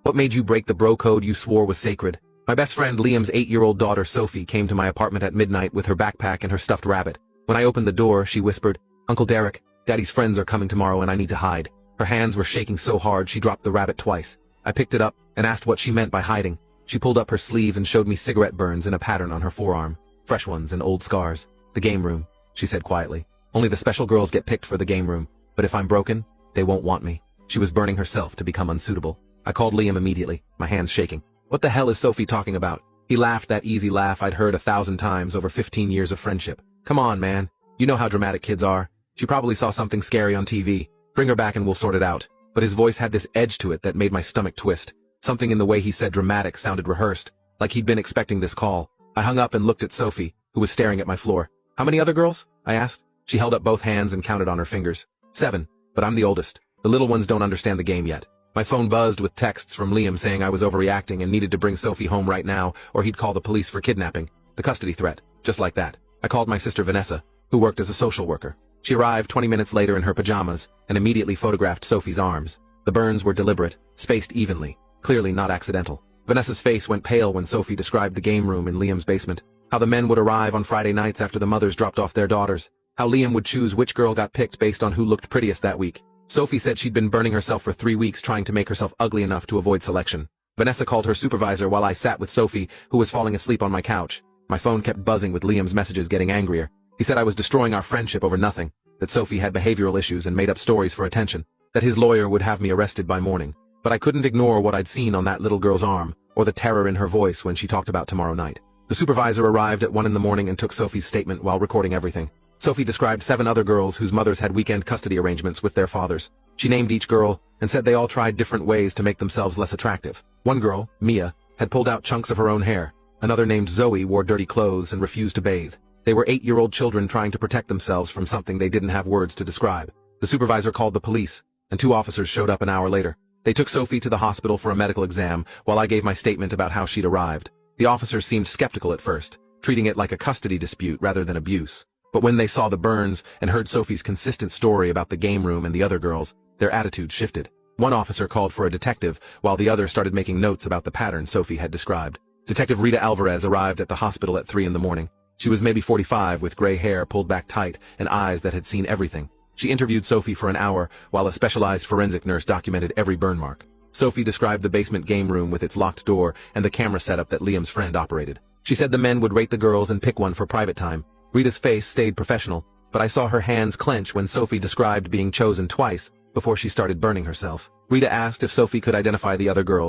What made you break the bro code you swore was sacred? My best friend Liam's 8-year-old daughter Sophie came to my apartment at midnight with her backpack and her stuffed rabbit. When I opened the door, she whispered, "Uncle Derek, Daddy's friends are coming tomorrow and I need to hide." Her hands were shaking so hard she dropped the rabbit twice. I picked it up and asked what she meant by hiding. She pulled up her sleeve and showed me cigarette burns in a pattern on her forearm. Fresh ones and old scars. "The game room," she said quietly. "Only the special girls get picked for the game room, but if I'm broken, they won't want me." She was burning herself to become unsuitable. I called Liam immediately, my hands shaking. "What the hell is Sophie talking about?" He laughed that easy laugh I'd heard 1,000 times over 15 years of friendship. "Come on, man. You know how dramatic kids are. She probably saw something scary on TV. Bring her back and we'll sort it out." But his voice had this edge to it that made my stomach twist. Something in the way he said dramatic sounded rehearsed, like he'd been expecting this call. I hung up and looked at Sophie, who was staring at my floor. "How many other girls?" I asked. She held up both hands and counted on her fingers. 7, but I'm the oldest. The little ones don't understand the game yet. My phone buzzed with texts from Liam saying I was overreacting and needed to bring Sophie home right now, or he'd call the police for kidnapping. The custody threat, just like that. I called my sister Vanessa, who worked as a social worker. She arrived 20 minutes later in her pajamas and immediately photographed Sophie's arms. The burns were deliberate, spaced evenly, clearly not accidental. Vanessa's face went pale when Sophie described the game room in Liam's basement. How the men would arrive on Friday nights after the mothers dropped off their daughters. How Liam would choose which girl got picked based on who looked prettiest that week. Sophie said she'd been burning herself for 3 weeks trying to make herself ugly enough to avoid selection. Vanessa called her supervisor while I sat with Sophie, who was falling asleep on my couch. My phone kept buzzing with Liam's messages getting angrier. He said I was destroying our friendship over nothing, that Sophie had behavioral issues and made up stories for attention, that his lawyer would have me arrested by morning. But I couldn't ignore what I'd seen on that little girl's arm, or the terror in her voice when she talked about tomorrow night. The supervisor arrived at 1 in the morning and took Sophie's statement while recording everything. Sophie described 7 other girls whose mothers had weekend custody arrangements with their fathers. She named each girl and said they all tried different ways to make themselves less attractive. One girl, Mia, had pulled out chunks of her own hair. Another named Zoe wore dirty clothes and refused to bathe. They were 8-year-old children trying to protect themselves from something they didn't have words to describe. The supervisor called the police, and 2 officers showed up an hour later. They took Sophie to the hospital for a medical exam while I gave my statement about how she'd arrived. The officers seemed skeptical at first, treating it like a custody dispute rather than abuse. But when they saw the burns and heard Sophie's consistent story about the game room and the other girls, their attitude shifted. One officer called for a detective, while the other started making notes about the pattern Sophie had described. Detective Rita Alvarez arrived at the hospital at 3 in the morning. She was maybe 45 with gray hair pulled back tight and eyes that had seen everything. She interviewed Sophie for an hour while a specialized forensic nurse documented every burn mark. Sophie described the basement game room with its locked door and the camera setup that Liam's friend operated. She said the men would rate the girls and pick one for private time. Rita's face stayed professional, but I saw her hands clench when Sophie described being chosen twice before she started burning herself. Rita asked if Sophie could identify the other girl.